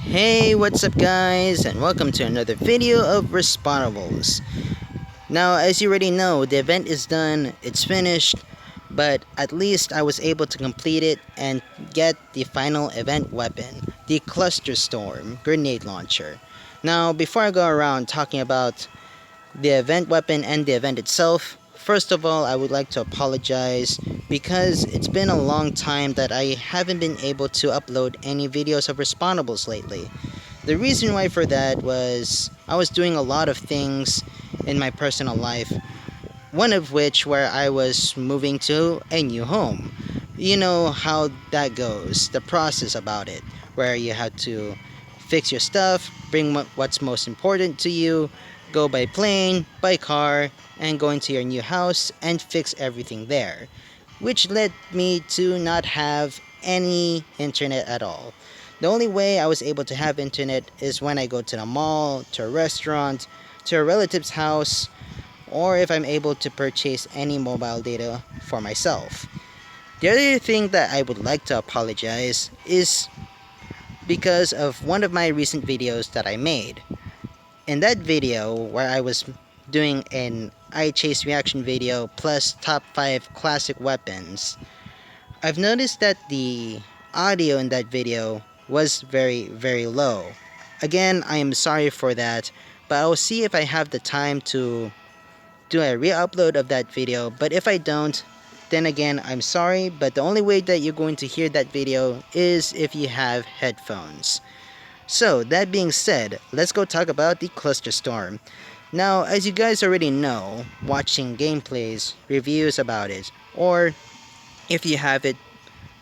Hey, what's up guys, and welcome to another video of Respawnables. Now, as you already know, the event is done, it's finished, but at least I was able to complete it and get the final event weapon, the Clusterstorm grenade launcher. Now, before I go around talking about the event weapon and the event itself, first of all, I would like to apologize because it's been a long time that I haven't been able to upload any videos of Respawnables lately. The reason why for that was I was doing a lot of things in my personal life, one of which where I was moving to a new home. You know how that goes, the process about it, where you have to fix your stuff, bring what's most important to you, go by plane, by car, and go into your new house and fix everything there, which led me to not have any internet at all. The only way I was able to have internet is when I go to the mall, to a restaurant, to a relative's house, or if I'm able to purchase any mobile data for myself. The other thing that I would like to apologize is because of one of my recent videos that I made. In that video, where I was doing an eye chase reaction video plus top 5 classic weapons, I've noticed that the audio in that video was very low. Again, I am sorry for that, but I'll see if I have the time to do a re-upload of that video. But if I don't, then again, I'm sorry, but the only way that you're going to hear that video is if you have headphones. So, that being said, let's go talk about the Clusterstorm. Now, as you guys already know, watching gameplays, reviews about it, or if you have it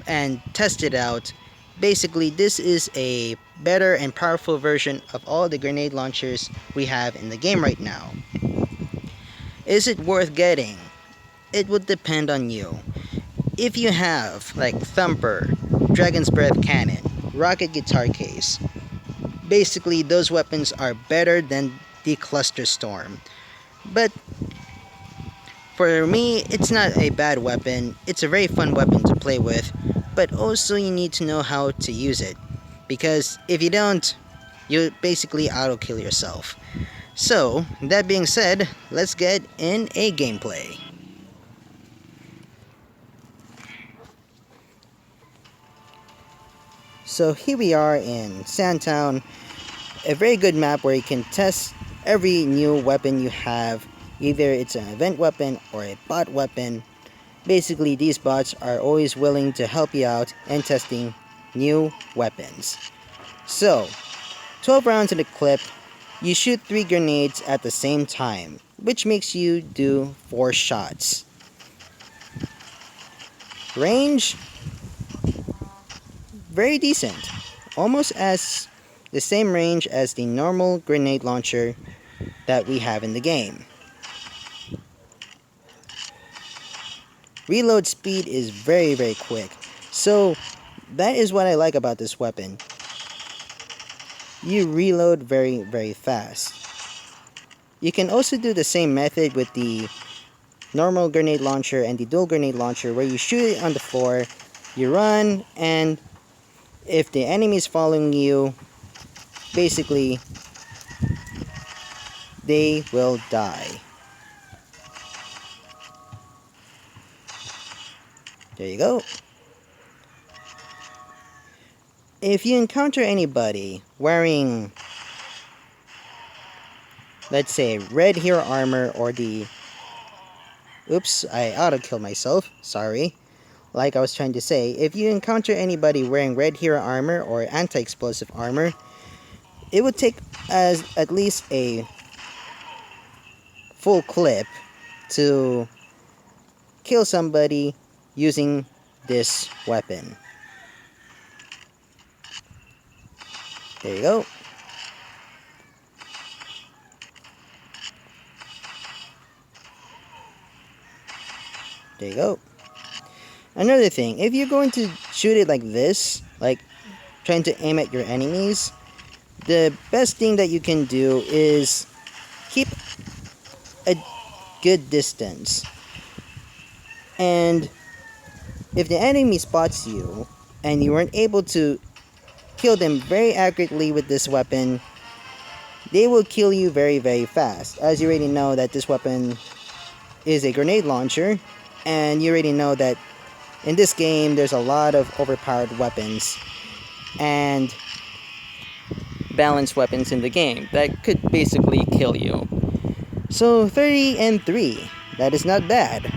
and test it out, basically this is a better and powerful version of all the grenade launchers we have in the game right now. Is it worth getting? It would depend on you. If you have like Thumper, Dragon's Breath Cannon, Rocket Guitar Case, basically those weapons are better than the Clusterstorm. But for me, it's not a bad weapon. It's a very fun weapon to play with, but also you need to know how to use it, because if you don't, you basically auto kill yourself. So, that being said, let's get in a gameplay. So here we are in Sandtown, a very good map where you can test every new weapon you have. Either it's an event weapon or a bot weapon. Basically, these bots are always willing to help you out in testing new weapons. So, 12 rounds in a clip, you shoot 3 grenades at the same time, which makes you do 4 shots. Range, very decent. Almost as the same range as the normal grenade launcher that we have in the game. Reload speed is very quick. So that is what I like about this weapon. You reload very fast. You can also do the same method with the normal grenade launcher and the dual grenade launcher, where you shoot it on the floor, you run, and if the enemy is following you, basically they will die. There you go. If you encounter anybody wearing, let's say, red hero armor or the... Oops, I auto-killed myself. Sorry. Like I was trying to say, if you encounter anybody wearing red hero armor or anti-explosive armor, it would take as at least a full clip to kill somebody using this weapon. There you go. There you go. Another thing, if you're going to shoot it like this, like trying to aim at your enemies, the best thing that you can do is keep a good distance. And if the enemy spots you and you weren't able to kill them very accurately with this weapon, they will kill you very, very fast. As you already know that this weapon is a grenade launcher, and you already know that in this game there's a lot of overpowered weapons and balanced weapons in the game that could basically kill you. So 30 and 3, that is not bad.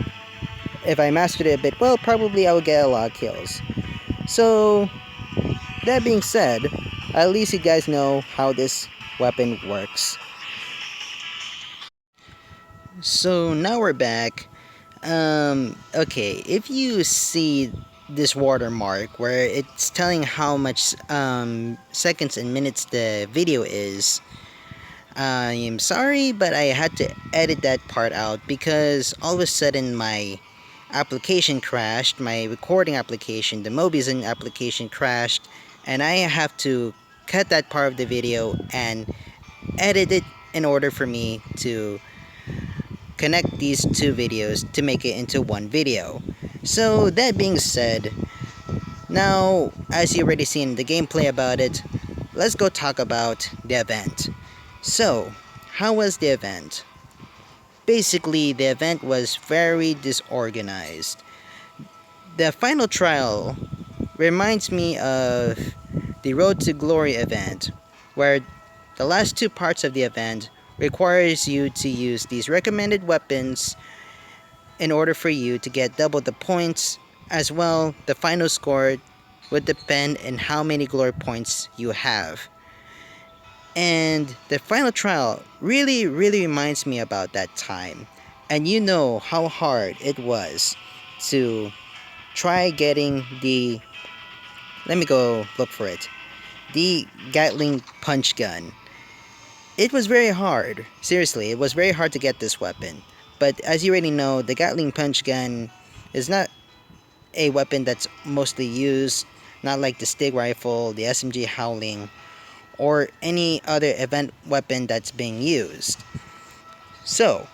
If I mastered it a bit well, probably I would get a lot of kills. So that being said, at least you guys know how this weapon works. So now we're back. Okay, if you see this watermark where it's telling how much seconds and minutes the video is, I am sorry, but I had to edit that part out because all of a sudden my application crashed, my recording application, the Mobizen application crashed, and I have to cut that part of the video and edit it in order for me to connect these two videos to make it into one video. So that being said, now as you already seen the gameplay about it, let's go talk about the event. So, how was the event? Basically, the event was very disorganized. The final trial reminds me of the Road to Glory event, where the last two parts of the event requires you to use these recommended weapons in order for you to get double the points. As well, the final score would depend on how many glory points you have. And the final trial really reminds me about that time. And you know how hard it was to try getting the, let me go look for it, the Gatling punch gun. It was very hard. Seriously, it was very hard to get this weapon. But as you already know, the Gatling punch gun is not a weapon that's mostly used, not like the Stig rifle, the SMG Howling, or any other event weapon that's being used. So,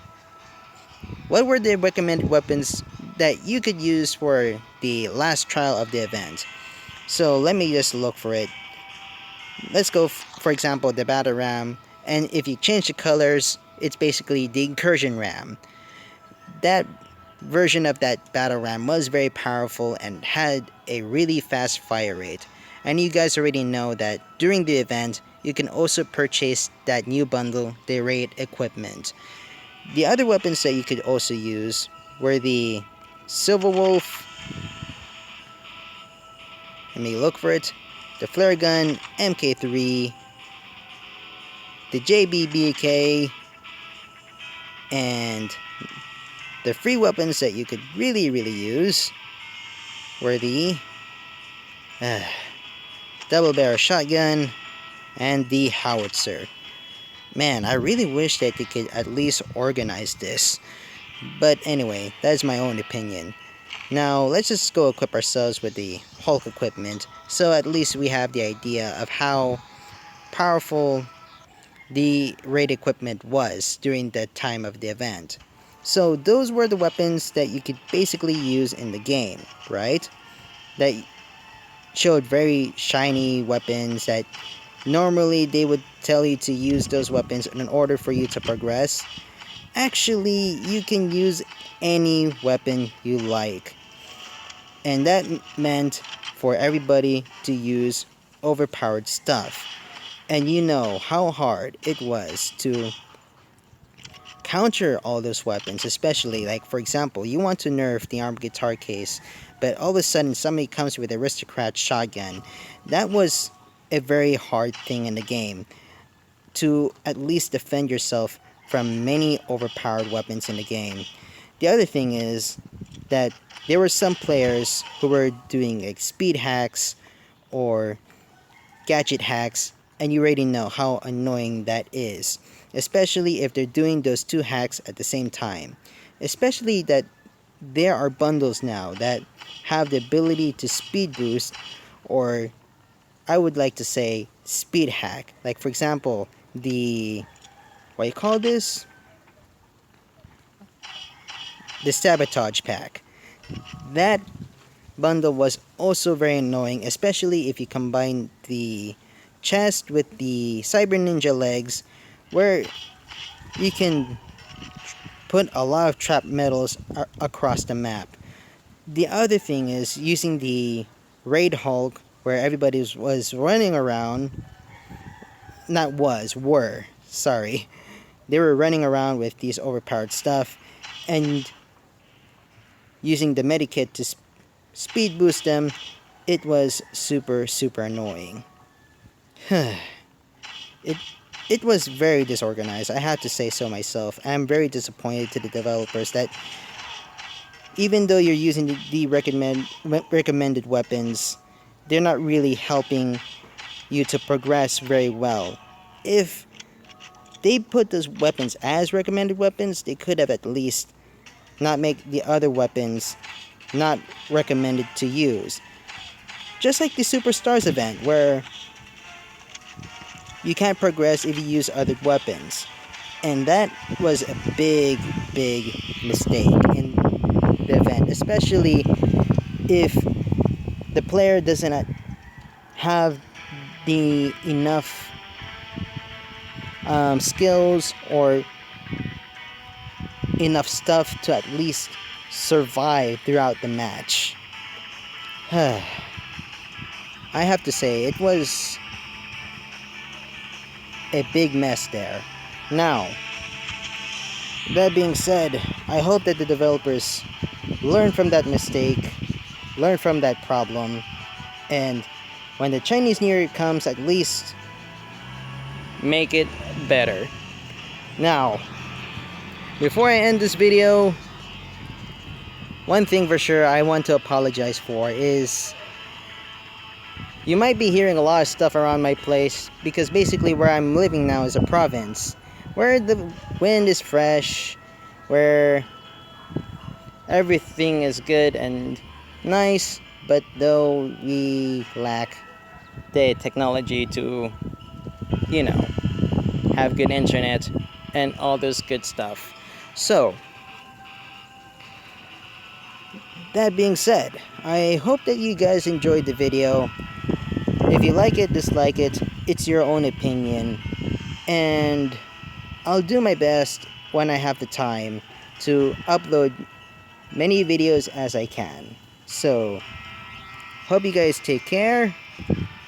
what were the recommended weapons that you could use for the last trial of the event? So let me just look for it. Let's go for example the battle ram, and if you change the colors, it's basically the incursion ram. That version of that battle ram was very powerful and had a really fast fire rate. And you guys already know that during the event, you can also purchase that new bundle, the raid equipment. The other weapons that you could also use were the Silver Wolf, let me look for it, the flare gun, MK3, the JBBK, and the free weapons that you could really use were the double barrel shotgun and the howitzer. Man, I really wish that they could at least organize this. But anyway, that is my own opinion. Now, let's just go equip ourselves with the Hulk equipment, so at least we have the idea of how powerful the raid equipment was during the time of the event. So those were the weapons that you could basically use in the game, right? That showed very shiny weapons that normally they would tell you to use those weapons in order for you to progress. Actually, you can use any weapon you like. And that meant for everybody to use overpowered stuff. And you know how hard it was to counter all those weapons, especially like for example, you want to nerf the armed guitar case, but all of a sudden somebody comes with aristocrat shotgun. That was a very hard thing in the game to at least defend yourself from many overpowered weapons in the game. The other thing is that there were some players who were doing like speed hacks or gadget hacks, and you already know how annoying that is, especially if they're doing those two hacks at the same time. Especially that there are bundles now that have the ability to speed boost, or I would like to say speed hack. Like for example, the, what do you call this? The sabotage pack. That bundle was also very annoying, especially if you combine the chest with the Cyber Ninja legs, where you can put a lot of trap metals across the map. The other thing is using the Raid Hulk, where everybody was running around. Not was, were. Sorry. They were running around with these overpowered stuff, and using the medikit to speed boost them, it was super, super annoying. it it was very disorganized, I have to say so myself. I'm very disappointed to the developers that even though you're using the recommended weapons, they're not really helping you to progress very well. If they put those weapons as recommended weapons, they could have at least not make the other weapons not recommended to use. Just like the Superstars event, where you can't progress if you use other weapons. And that was a big, big mistake in the event, especially if the player doesn't have the enough skills or enough stuff to at least survive throughout the match. I have to say, it was a big mess there. Now, that being said, I hope that the developers learn from that mistake, learn from that problem, and when the Chinese New Year comes, at least make it better. Now, before I end this video, one thing for sure I want to apologize for is you might be hearing a lot of stuff around my place, because basically where I'm living now is a province where the wind is fresh, where everything is good and nice, but though we lack the technology to, you know, have good internet and all those good stuff. So, that being said, I hope that you guys enjoyed the video. If you like it, dislike it, it's your own opinion. And I'll do my best when I have the time to upload many videos as I can. So, hope you guys take care,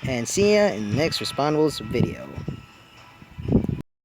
and see ya in the next Respawnables video.